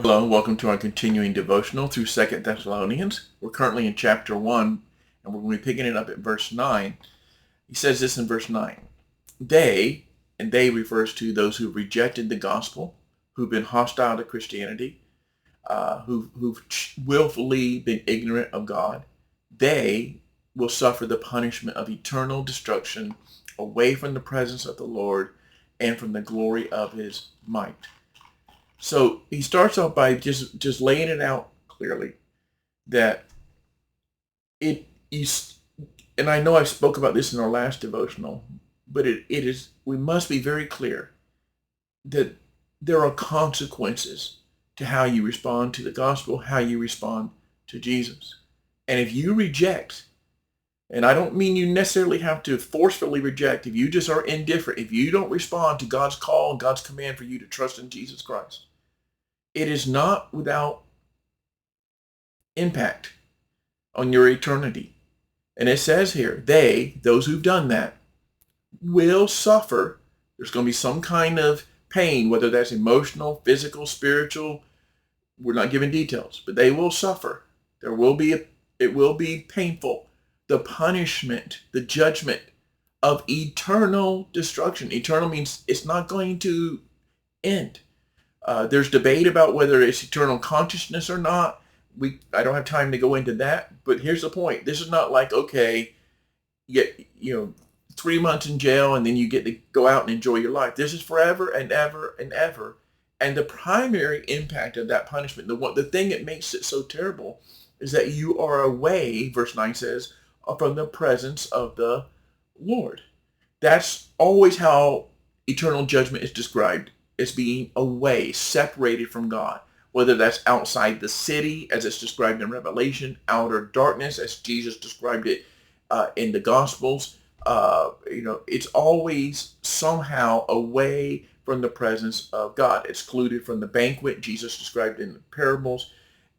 Hello, and welcome to our continuing devotional through Second Thessalonians. We're currently in chapter 1, and we're going to be picking it up at verse 9. He says this in verse 9. They refers to those who rejected the gospel, who've been hostile to Christianity, who've willfully been ignorant of God. They will suffer the punishment of eternal destruction away from the presence of the Lord and from the glory of his might. So he starts off by just laying it out clearly that it is, and I know I spoke about this in our last devotional, but it is, we must be very clear that there are consequences to how you respond to the gospel, how you respond to Jesus. And if you reject, and I don't mean you necessarily have to forcefully reject, if you just are indifferent, if you don't respond to God's call and God's command for you to trust in Jesus Christ, it is not without impact on your eternity. And it says here, those who've done that, will suffer. There's going to be some kind of pain, whether that's emotional, physical, spiritual. We're not giving details, but they will suffer. It will be painful. The punishment, the judgment of eternal destruction. Eternal means it's not going to end. There's debate about whether it's eternal consciousness or not. I don't have time to go into that, but here's the point. This is not like, okay, you get 3 months in jail and then you get to go out and enjoy your life. This is forever and ever and ever. And the primary impact of that punishment, the thing that makes it so terrible, is that you are away, verse 9 says, from the presence of the Lord. That's always how eternal judgment is described, as being away, separated from God. Whether that's outside the city, as it's described in Revelation, outer darkness, as Jesus described it in the Gospels. It's always somehow away from the presence of God, excluded from the banquet Jesus described in the parables.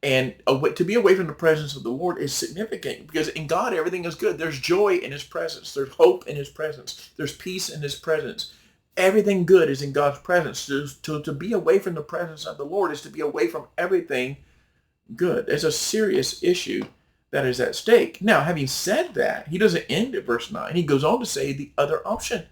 And to be away from the presence of the Lord is significant because in God everything is good. There's joy in his presence. There's hope in his presence. There's peace in his presence. Everything good is in God's presence. To be away from the presence of the Lord is to be away from everything good. There's a serious issue that is at stake. Now, having said that, he doesn't end at verse 9. He goes on to say the other option.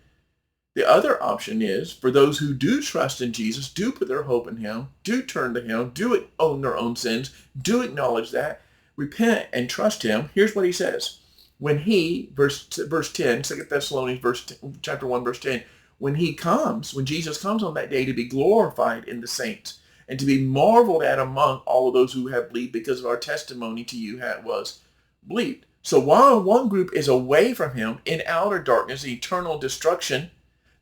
The other option is for those who do trust in Jesus, do put their hope in him, do turn to him, do own their own sins, do acknowledge that, repent and trust him. Here's what he says. When he, verse 10, 2 Thessalonians chapter 1, verse 10, when Jesus comes on that day to be glorified in the saints and to be marveled at among all of those who have believed because of our testimony to you was believed. So while one group is away from him in outer darkness, eternal destruction,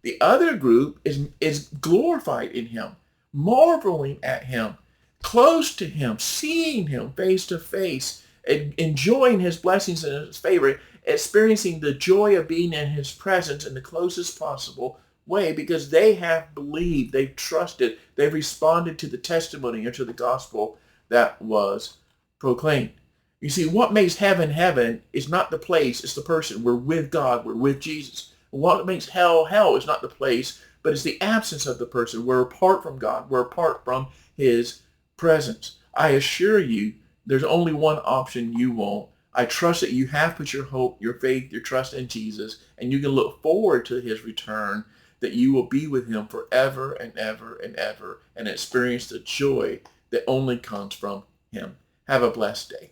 the other group is glorified in him, marveling at him, close to him, seeing him face to face, enjoying his blessings and his favor, experiencing the joy of being in his presence in the closest possible way because they have believed, they've trusted, they've responded to the testimony or to the gospel that was proclaimed. You see, what makes heaven heaven is not the place, it's the person. We're with God, we're with Jesus. What makes hell hell is not the place, but it's the absence of the person. We're apart from God, we're apart from his presence. I assure you, there's only one option you want. I trust that you have put your hope, your faith, your trust in Jesus, and you can look forward to his return, that you will be with him forever and ever and ever and experience the joy that only comes from him. Have a blessed day.